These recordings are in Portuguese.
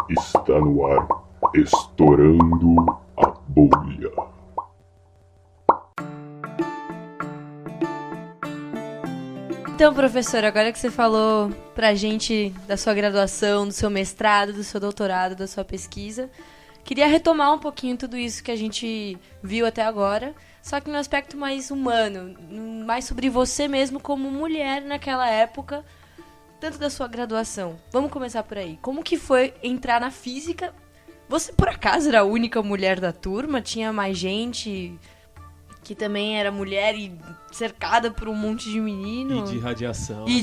Está no ar, estourando a bolha. Então, professor, agora que você falou pra gente da sua graduação, do seu mestrado, do seu doutorado, da sua pesquisa, queria retomar um pouquinho tudo isso que a gente viu até agora, só que no aspecto mais humano, mais sobre você mesmo como mulher naquela época, tanto da sua graduação. Vamos começar por aí. Como que foi entrar na física? Você, por acaso, era a única mulher da turma? Tinha mais gente que também era mulher e cercada por um monte de menino? E de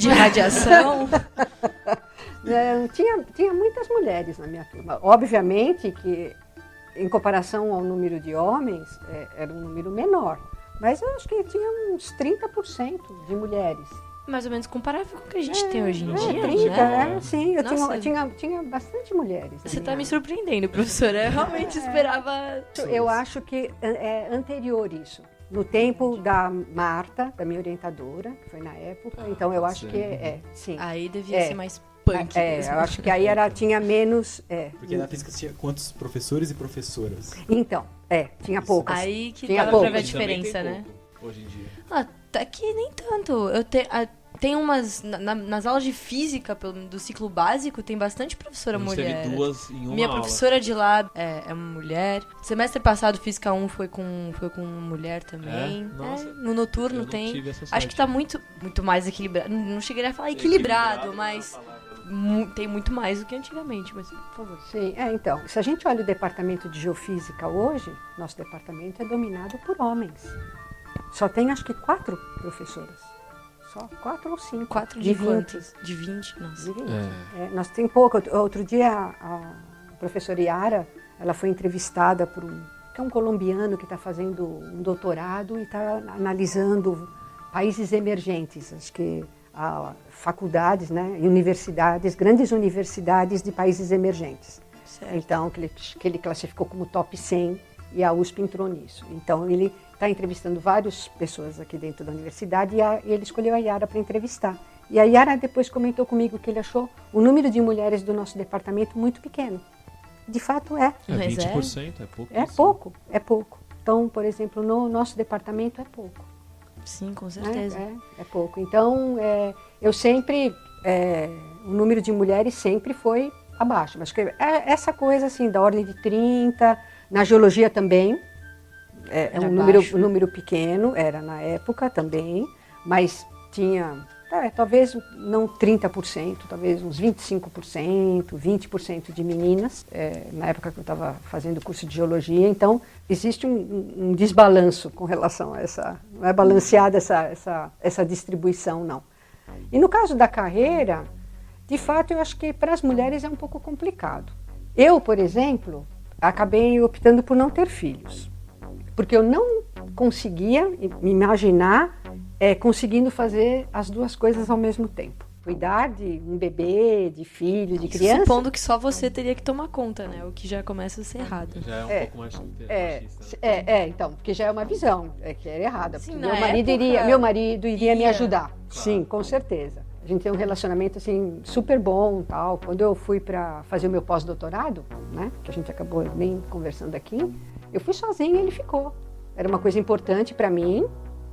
radiação. Tinha muitas mulheres na minha turma. Obviamente que, em comparação ao número de homens, era um número menor. Mas eu acho que tinha uns 30% de mulheres. Mais ou menos comparável com o que a gente tem hoje em dia, 30, né? Sim. Eu Nossa, tinha bastante mulheres. Você está me surpreendendo, professora. Eu realmente esperava... Eu acho que é anterior isso. No tempo da Marta, da minha orientadora, que foi na época. Então eu acho que sim. Aí devia ser mais punk mesmo. Eu acho que aí tinha menos... Porque na física tinha quantos professores e professoras? Então, tinha poucos. Aí que Tinha dava pra poucos. ver a diferença, né? Hoje em dia. Até que nem tanto. Tem umas... nas aulas de física do ciclo básico, tem bastante professora A gente mulher. teve duas em uma Minha aula. professora de lá é uma mulher. Semestre passado, Física 1 foi com mulher também. Nossa, No noturno eu não tem. tive essa Acho sorte. que tá muito mais equilibrado. Não cheguei a falar equilibrado, mas tem muito mais do que antigamente. Mas, por favor. Sim, então, se a gente olha o departamento de geofísica hoje, nosso departamento é dominado por homens. Só tem, acho que, 4 professoras. Só 4 ou 5. 4 de de 20. quantos? De 20? Nossa. De 20. Nós tem pouco. Outro dia, a professora Yara, ela foi entrevistada por um colombiano que está fazendo um doutorado e está analisando países emergentes. Acho que faculdades, né, e universidades, grandes universidades de países emergentes. Certo. Então, que ele classificou como top 100 e a USP entrou nisso. Então, ele está entrevistando várias pessoas aqui dentro da universidade e ele escolheu a Yara para entrevistar. E a Yara depois comentou comigo que ele achou o número de mulheres do nosso departamento muito pequeno. De fato é. Mas 20% é pouco. É pouco. Então, por exemplo, no nosso departamento é pouco. Sim, com certeza. É pouco. Então, eu sempre, o número de mulheres sempre foi abaixo. Mas essa coisa assim, da ordem de 30, na geologia também, é um número pequeno, era na época também, mas tinha, talvez não 30%, talvez uns 25%, 20% de meninas, na época que eu estava fazendo curso de geologia. Então, existe um desbalanço com relação a não é balanceada essa distribuição, não. E no caso da carreira, de fato, eu acho que para as mulheres é um pouco complicado. Eu, por exemplo, acabei optando por não ter filhos, porque eu não conseguia me imaginar conseguindo fazer as duas coisas ao mesmo tempo. Cuidar de um bebê, de filho, de criança. Supondo que só você teria que tomar conta, né? O que já começa a ser errado. Já é um pouco mais machista. Então, porque já é uma visão que era errada. Sim, Porque na meu marido iria me ia. ajudar. Claro. Sim, com certeza. A gente tem um relacionamento assim super bom, tal. Quando eu fui para fazer o meu pós-doutorado, né, que a gente acabou nem conversando aqui, eu fui sozinha e ele ficou. Era uma coisa importante para mim.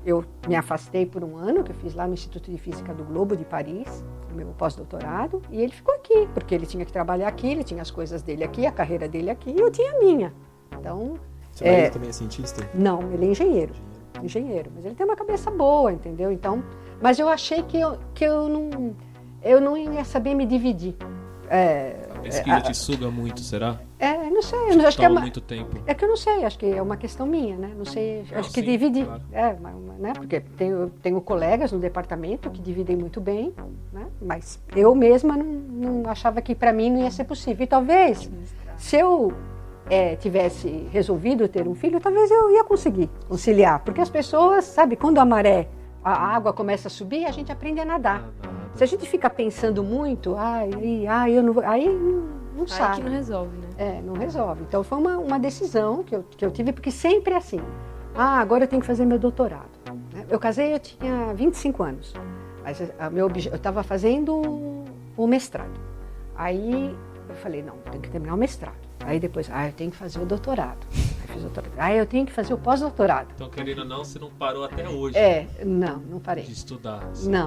Eu me afastei por um ano, que eu fiz lá no Instituto de Física do Globo de Paris, no meu pós-doutorado, e ele ficou aqui, porque ele tinha que trabalhar aqui, ele tinha as coisas dele aqui, a carreira dele aqui, e eu tinha a minha. Então, Seu marido também é cientista? Não, ele é engenheiro, mas ele tem uma cabeça boa, entendeu? Então, mas eu achei que eu não ia saber me dividir. A pesquisa te suga muito, será? Não sei, eu acho que muito tempo. É que eu não sei, acho que é uma questão minha, né? Não sei, acho que sim, dividir. Claro. Né? Porque tenho colegas no departamento que dividem muito bem, né? Mas eu mesma não achava que para mim não ia ser possível. E talvez, se eu tivesse resolvido ter um filho, talvez eu ia conseguir conciliar. Porque as pessoas, sabe, quando a água começa a subir, a gente aprende a nadar. Se a gente fica pensando muito, eu não vou, aí não sabe. Aí que não resolve, né? Não resolve. Então foi uma decisão que eu tive, porque sempre é assim. Agora eu tenho que fazer meu doutorado. Eu casei, eu tinha 25 anos. Mas eu estava fazendo o mestrado. Aí eu falei, não, tem que terminar o mestrado. Aí depois, eu tenho que fazer o doutorado. Aí fiz o doutorado. Aí eu tenho que fazer o pós-doutorado. Então, querendo ou não, você não parou até hoje. Não parei. De estudar.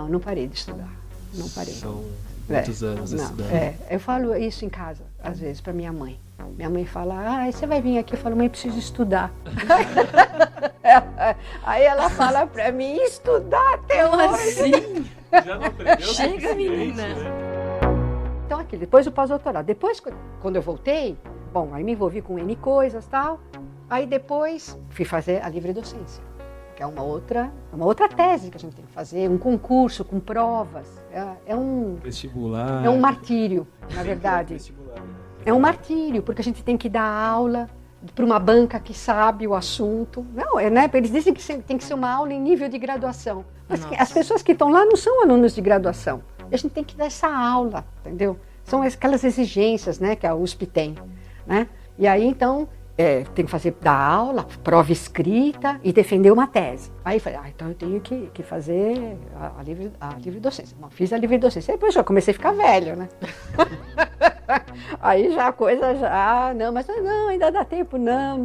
Não parei de estudar. Não parei. São muitos anos estudando. Eu falo isso em casa, às vezes, para minha mãe. Minha mãe fala, você vai vir aqui? Eu falo, mãe, preciso estudar. Aí ela fala para mim, estudar até hoje. Assim? Já não aprendeu? Chega, menina. Então, aqui, depois do pós-doutorado. Depois, quando eu voltei, aí me envolvi com N coisas e tal. Aí depois fui fazer a livre docência, que é uma outra tese que a gente tem que fazer, um concurso com provas. É um vestibular. É um martírio, na verdade. É um martírio, porque a gente tem que dar aula para uma banca que sabe o assunto. Não, né? Eles dizem que tem que ser uma aula em nível de graduação. Mas as pessoas que estão lá não são alunos de graduação. E a gente tem que dar essa aula, entendeu? São aquelas exigências, né, que a USP tem, né? E aí, então, tem que dar aula, prova escrita e defender uma tese. Aí eu falei, então eu tenho que fazer a livre docência. Bom, fiz a livre docência. Depois já comecei a ficar velho, né? Aí já a coisa não, ainda dá tempo, não.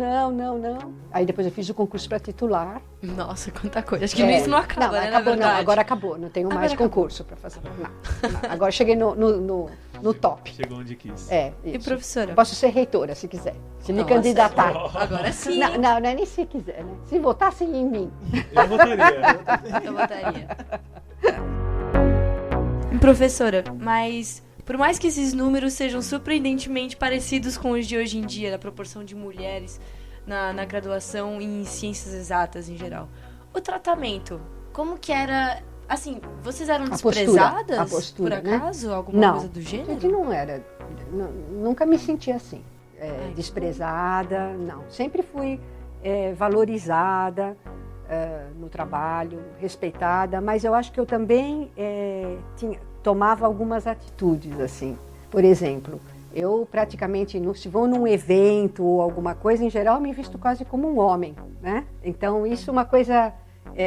Aí depois eu fiz o concurso para titular. Nossa, quanta coisa. Acho que isso não acaba, né, acabou, na verdade. Agora acabou, não tenho mais concurso para fazer. Não. Agora cheguei no top. Chegou onde quis. E professora? Posso ser reitora, se quiser. Se me candidatar. Agora sim. Não é nem se quiser, né? Se votassem em mim. Eu votaria. Eu votaria. Professora, mas por mais que esses números sejam surpreendentemente parecidos com os de hoje em dia, da proporção de mulheres na graduação em ciências exatas em geral, o tratamento, como que era? Assim, vocês eram desprezadas? A postura, por acaso? Né? Alguma coisa do gênero? A gente não era. Nunca me senti assim. Desprezada, não. Sempre fui valorizada no trabalho, respeitada, mas eu acho que eu também tomava algumas atitudes, assim. Por exemplo, eu praticamente, se vou num evento ou alguma coisa, em geral, me visto quase como um homem, né? Então, isso é uma coisa...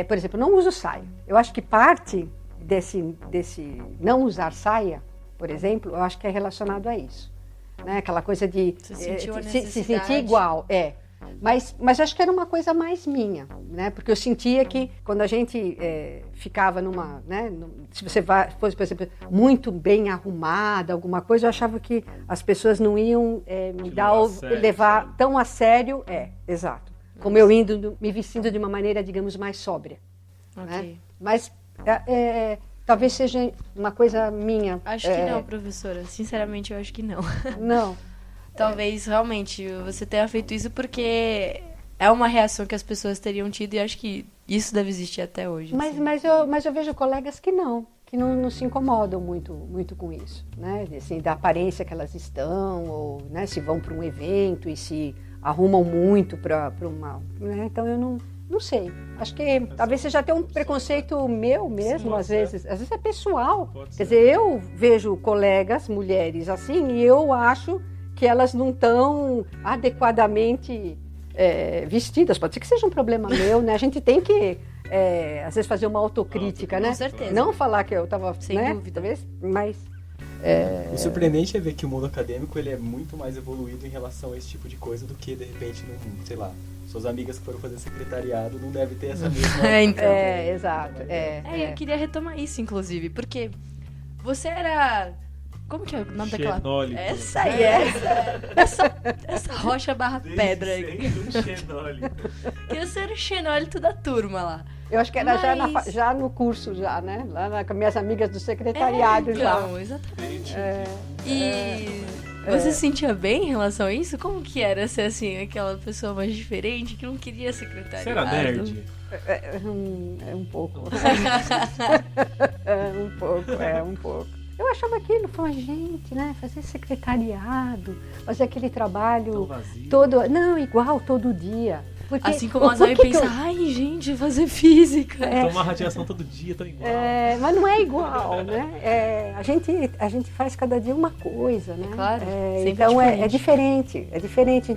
por exemplo, não uso saia. Eu acho que parte desse não usar saia, por exemplo, eu acho que é relacionado a isso. Né? Aquela coisa de se sentir igual. Mas acho que era uma coisa mais minha, né? Porque eu sentia que quando a gente ficava numa... Né? Se você fosse, por exemplo, muito bem arrumada, alguma coisa, eu achava que as pessoas não iam levar tão a sério. Exato. Como eu me vestindo de uma maneira, digamos, mais sóbria. Okay. Né? Mas talvez seja uma coisa minha. Acho que não, professora. Sinceramente, eu acho que não. Não. Talvez, realmente, você tenha feito isso porque é uma reação que as pessoas teriam tido e acho que isso deve existir até hoje. Mas eu vejo colegas que não se incomodam muito com isso, né? Assim, da aparência que elas estão, ou né, se vão para um evento e se arrumam muito para uma... Né? Então, eu não sei. Acho que talvez seja até um preconceito meu mesmo, sim, às vezes é pessoal. Quer dizer, eu vejo colegas, mulheres assim, e eu acho que elas não estão adequadamente vestidas. Pode ser que seja um problema meu, né? A gente tem que, às vezes, fazer uma autocrítica, né? Com certeza. Não falar que eu estava... Sem dúvida. Talvez, mas... O surpreendente é ver que o mundo acadêmico ele é muito mais evoluído em relação a esse tipo de coisa do que, de repente, sei lá, suas amigas que foram fazer secretariado não devem ter essa mesma... Exato. Eu queria retomar isso, inclusive, porque você era... Como que é o nome daquela... Xenólito. Essa aí, essa rocha barra pedra aí. Xenólito. Queria ser o xenólito da turma lá. Eu acho que era já no curso, né? Lá com minhas amigas do secretariado então, exatamente. E você se sentia bem em relação a isso? Como que era ser assim, aquela pessoa mais diferente que não queria secretariado? Você era nerd? Um pouco. Um pouco. Eu achava aquilo, gente, né? Fazer secretariado, fazer aquele trabalho todo... Não, igual todo dia. Porque, assim como as mães pensam, ai, gente, fazer física. Tomar radiação todo dia, tão igual. Mas não é igual, né? A gente faz cada dia uma coisa, né? Claro, então é diferente.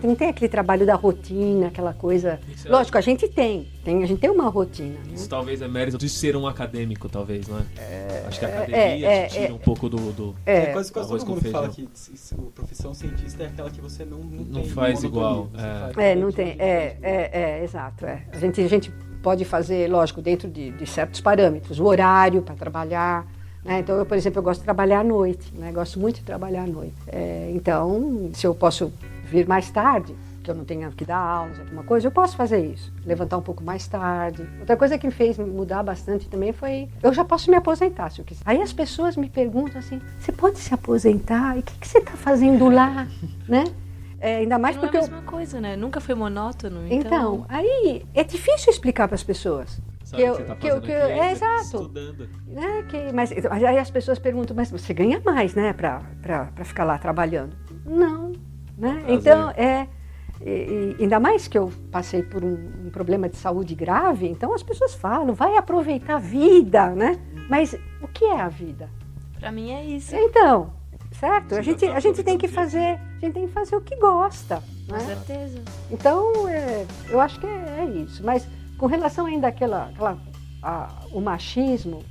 Não tem aquele trabalho da rotina, aquela coisa... Lógico, a gente tem a gente tem uma rotina. Né? Isso talvez é mérito de ser um acadêmico, talvez, não é? Acho que a academia te tira um pouco do Quase arroz todo com mundo feijão. fala que a profissão cientista é aquela que você não Não tem faz monotonia, igual, você faz Não todo tem. dia. Exato. A gente pode fazer, lógico, dentro de certos parâmetros, o horário para trabalhar. Né? Então, eu, por exemplo, eu gosto de trabalhar à noite, né? Gosto muito de trabalhar à noite. Então, se eu posso vir mais tarde, que eu não tenha que dar aulas, alguma coisa, eu posso fazer isso. Levantar um pouco mais tarde. Outra coisa que me fez mudar bastante também foi... Eu já posso me aposentar, se eu quiser. Aí as pessoas me perguntam assim, você pode se aposentar? E o que você está fazendo lá? Né? Ainda mais Não porque é a mesma coisa, né? Nunca foi monótono, Então, aí é difícil explicar para as pessoas. Sabe o que você tá fazendo aqui ainda? Exato. Estudando. Né, mas aí as pessoas perguntam, mas você ganha mais, né, para ficar lá trabalhando? Não, né? Prazer. Então, ainda mais que eu passei por um problema de saúde grave, então as pessoas falam, vai aproveitar a vida, né? Mas o que é a vida? Pra mim é isso. Então, certo? Você A já gente, tá a gente tem que aproveitando fazer o que gosta, Com né? certeza. Então, eu acho que é isso. Mas com relação ainda o machismo,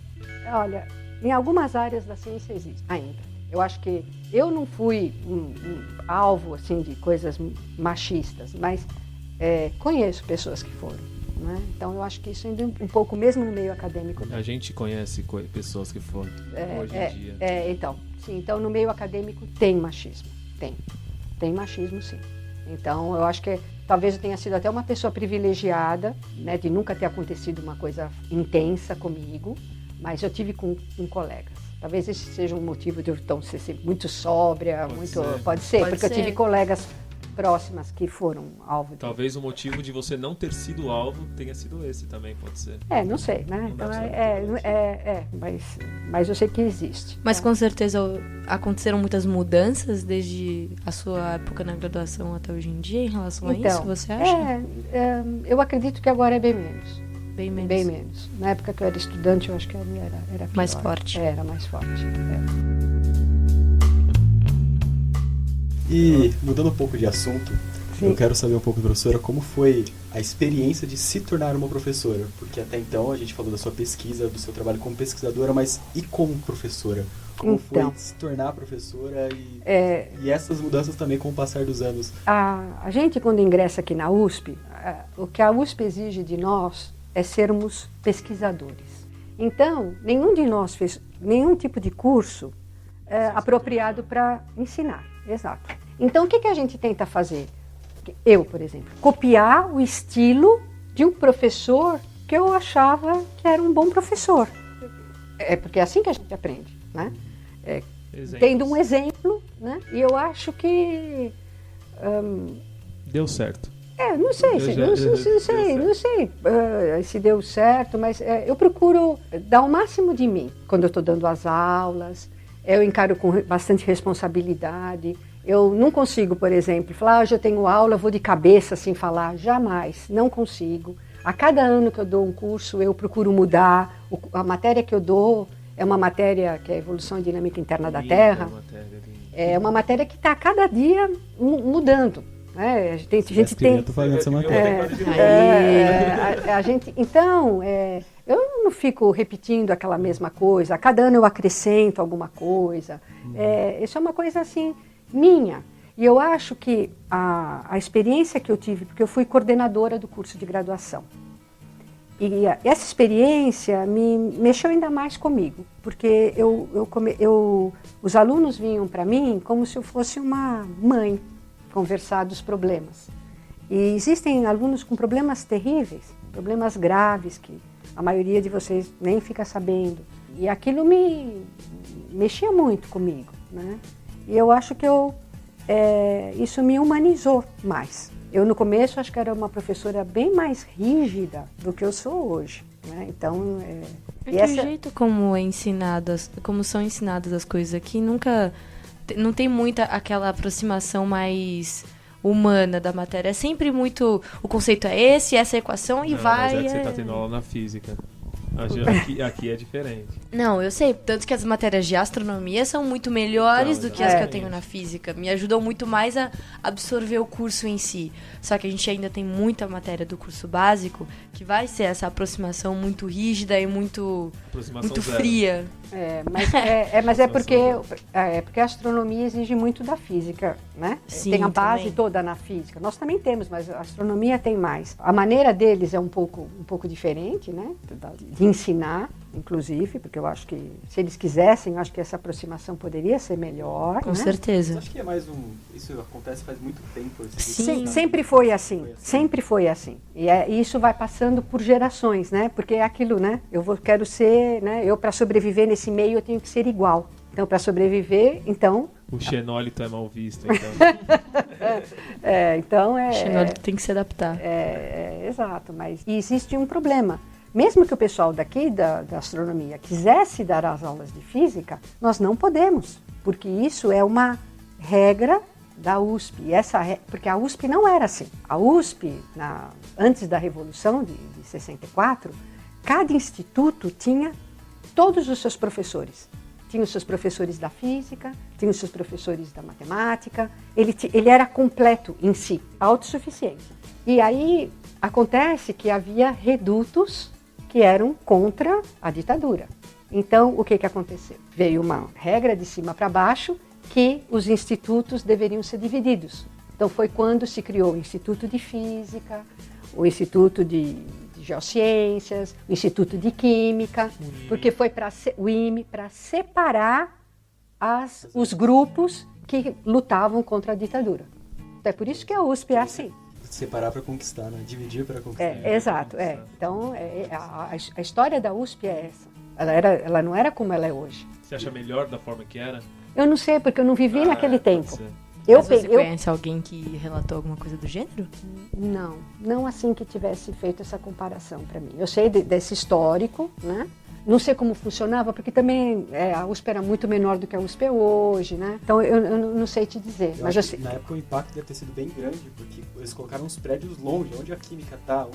olha, em algumas áreas da ciência existe ainda. Eu acho que eu não fui um alvo assim, de coisas machistas, mas conheço pessoas que foram. Né? Então, eu acho que isso ainda um pouco, mesmo no meio acadêmico. A gente conhece pessoas que foram hoje em dia. Então, no meio acadêmico tem machismo. Tem machismo, sim. Então, eu acho que talvez eu tenha sido até uma pessoa privilegiada, né, de nunca ter acontecido uma coisa intensa comigo, mas eu tive com colegas. Talvez esse seja um motivo de eu então, ser muito sóbria, pode ser, porque eu tive colegas próximas que foram alvo de... Talvez o motivo de você não ter sido alvo tenha sido esse também, pode ser. Não sei, né? Não Então, deve mas eu sei que existe. Mas com certeza aconteceram muitas mudanças desde a sua época na graduação até hoje em dia em relação a isso, você acha? Eu acredito que agora é bem menos. Bem menos. Bem menos. Na época que eu era estudante, eu acho que era pior. Mais forte. Era mais forte. E mudando um pouco de assunto, Sim. eu quero saber um pouco, professora, como foi a experiência de se tornar uma professora? Porque até então a gente falou da sua pesquisa, do seu trabalho como pesquisadora, mas e como professora? Como foi se tornar professora e essas mudanças também com o passar dos anos? A gente, quando ingressa aqui na USP, o que a USP exige de nós é sermos pesquisadores. Então, nenhum de nós fez nenhum tipo de curso apropriado para ensinar. Exato. Então, o que a gente tenta fazer? Eu, por exemplo, copiar o estilo de um professor que eu achava que era um bom professor. Porque é assim que a gente aprende, né? Tendo um exemplo, né? E eu acho que... Deu certo. Não sei se deu certo, mas eu procuro dar o máximo de mim quando eu estou dando as aulas. Eu encaro com bastante responsabilidade. Eu não consigo, por exemplo, falar, hoje eu tenho aula, vou de cabeça assim falar. Jamais, não consigo. A cada ano que eu dou um curso, eu procuro mudar. A matéria que eu dou é uma matéria que é a Evolução e Dinâmica Interna da Terra. É uma matéria que está a cada dia mudando. A gente tem... fazendo essa matéria. Então, eu não fico repetindo aquela mesma coisa. A cada ano eu acrescento alguma coisa. Isso é uma coisa assim minha. E eu acho que a experiência que eu tive, porque eu fui coordenadora do curso de graduação. E essa experiência me mexeu ainda mais comigo, porque os alunos vinham para mim como se eu fosse uma mãe conversar dos problemas. E existem alunos com problemas terríveis, problemas graves, que a maioria de vocês nem fica sabendo. E aquilo me mexia muito comigo, né? E eu acho que isso me humanizou mais. Eu, no começo, acho que era uma professora bem mais rígida do que eu sou hoje, né? Então, o jeito como como são ensinadas as coisas aqui, não tem muita aquela aproximação mais humana da matéria. É sempre muito, o conceito é esse, essa equação e vai... Mas você tá tendo aula na física. Aqui é diferente. Não, eu sei. Tanto que as matérias de astronomia são muito melhores do que as que eu tenho na física. Me ajudam muito mais a absorver o curso em si. Só que a gente ainda tem muita matéria do curso básico que vai ser essa aproximação muito rígida e muito fria. Mas é porque a astronomia exige muito da física, né? Sim, tem a base também. toda na física. Nós também temos, mas a astronomia tem mais. A maneira deles é um pouco diferente, né? De ensinar, inclusive, porque eu acho que se eles quisessem, eu acho que essa aproximação poderia ser melhor. Com né? certeza. Mas acho que é mais isso acontece faz muito tempo. Sempre foi assim, sempre foi assim. E isso vai passando por gerações, né? Porque é aquilo, né? Quero ser, né? Eu para sobreviver nesse meio eu tenho que ser igual. Então, para sobreviver, então... O xenólito é mal visto, então. O xenólito tem que se adaptar. Exato, mas existe um problema. Mesmo que o pessoal daqui da astronomia quisesse dar as aulas de física, nós não podemos, porque isso é uma regra da USP. Porque a USP não era assim. A USP, antes da Revolução de 64, cada instituto tinha todos os seus professores. Tinha os seus professores da física, tinha os seus professores da matemática. Ele era completo em si, autossuficiente. E aí acontece que havia redutos que eram contra a ditadura. Então, o que aconteceu? Veio uma regra de cima para baixo que os institutos deveriam ser divididos. Então, foi quando se criou o Instituto de Física, o Instituto de Geociências, o Instituto de Química, porque foi o IME para separar os grupos que lutavam contra a ditadura. Então, é por isso que a USP é assim. Separar para conquistar, né? Dividir para conquistar. Exato. Então, a história da USP é essa. Ela não era como ela é hoje. Você acha melhor da forma que era? Eu não sei, porque eu não vivi naquele tempo. Mas você conhece alguém que relatou alguma coisa do gênero? Não assim que tivesse feito essa comparação para mim. Eu sei desse histórico, né? Não sei como funcionava, porque também a USP era muito menor do que a USP é hoje, né? Então eu não sei te dizer. Mas na época o impacto deve ter sido bem grande, porque eles colocaram os prédios longe, onde a química está,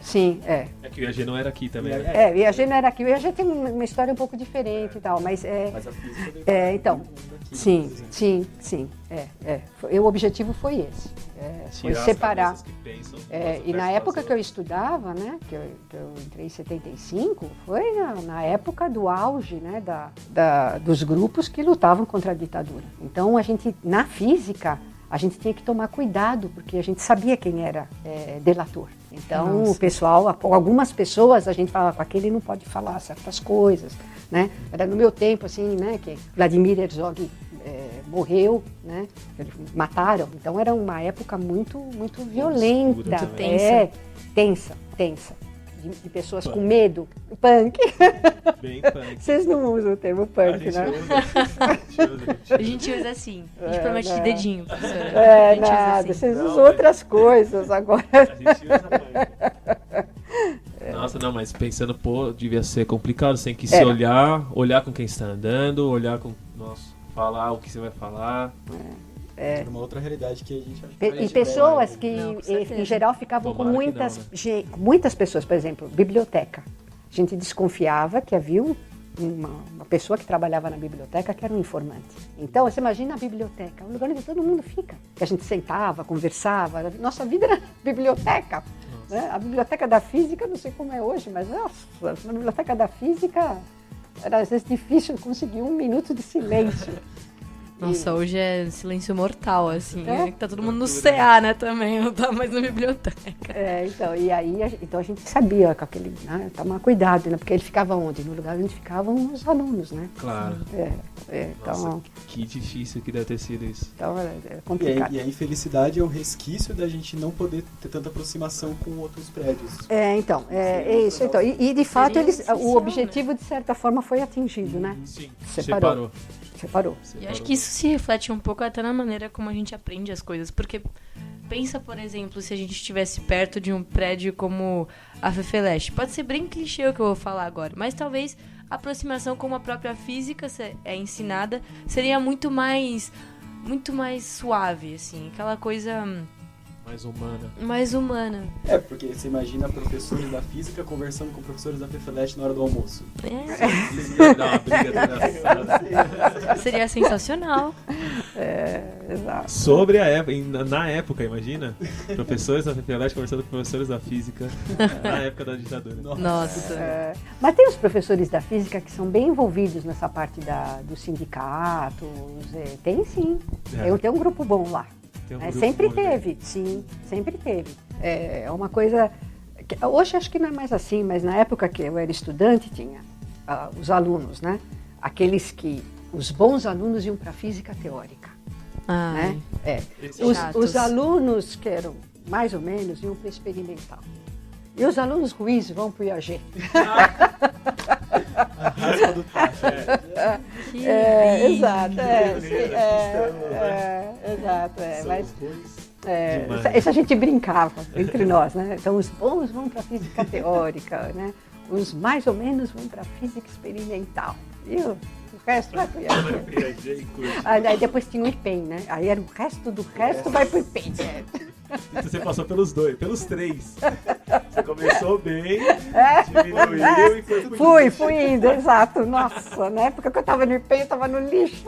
sim. É que o IAG não era aqui também, né? O IAG não era aqui. O IAG tem uma história um pouco diferente e tal, mas Mas a física veio então, sim. O objetivo foi esse. Foi separar. E na época que eu estudava, né, que eu entrei em 75, foi na época do auge, né, dos grupos que lutavam contra a ditadura. Então, na física, a gente tinha que tomar cuidado, porque a gente sabia quem era delator. Então, o pessoal, algumas pessoas, a gente falava, aquele não pode falar certas coisas, né? Era no meu tempo, assim, né, que Vladimir Herzog morreu, né? Mataram. Então era uma época muito violenta, tensa, de pessoas com medo. Punk. Bem punk. Vocês não usam o termo punk, né? A gente usa assim. A gente promete de dedinho, professora. Nada. Vocês usam outras coisas agora. A gente usa punk. Nossa, não, mas pensando, devia ser complicado, você tem que se olhar com quem está andando, falar o que você vai falar. Era uma outra realidade que a gente... E pessoas que, em geral, ficavam com muitas pessoas, por exemplo, biblioteca. A gente desconfiava que havia uma pessoa que trabalhava na biblioteca que era um informante. Então, você imagina a biblioteca, um lugar onde todo mundo fica. Que a gente sentava, conversava, nossa vida era biblioteca. Né? A biblioteca da física, não sei como é hoje, mas nossa, na biblioteca da física era às vezes difícil conseguir 1 minuto de silêncio. Nossa, hoje é silêncio mortal, assim. Tá todo mundo no CA, né, também, não tá mais na biblioteca. Então a gente sabia com aquele, né, tomar cuidado, né, porque ele ficava onde? No lugar onde ficavam os alunos, né? Claro. Então, nossa, que difícil que deve ter sido isso. Então é complicado. E a infelicidade é um resquício da gente não poder ter tanta aproximação com outros prédios. Isso. Então, e de fato o objetivo, de certa forma, foi atingido, né? Sim, separou. E acho que isso se reflete um pouco até na maneira como a gente aprende as coisas, porque pensa, por exemplo, se a gente estivesse perto de um prédio como a FEFELESH. Pode ser bem clichê o que eu vou falar agora, mas talvez a aproximação como a própria física é ensinada seria muito mais suave, assim, aquela coisa Mais humana. É, porque você imagina professores da física conversando com professores da FEFELESH na hora do almoço. Ia dar uma briga desgraçada. Seria sensacional. Exato. Sobre a época, na época, imagina? Professores da FEFELESH conversando com professores da física na época da ditadura. Nossa. Mas tem os professores da física que são bem envolvidos nessa parte dos sindicatos. Tem sim. Tem um grupo bom lá. Sempre teve, sim, sempre teve. É uma coisa que, hoje acho que não é mais assim, mas na época que eu era estudante tinha os alunos, né? Os bons alunos iam para física teórica, né? Os alunos que eram mais ou menos iam para experimental. E os alunos ruins vão para o IAG. Isso a gente brincava entre nós, né? Então os bons vão para física teórica, né? Os mais ou menos vão para física experimental. E o resto vai para o IAG. Aí depois tinha o IPEM, né? Aí era o resto do resto vai para o IPEM. Então você passou pelos três. Você começou bem, diminuiu e foi. Fui indo, exato. Nossa, na época que eu estava no IPEM, eu estava no lixo.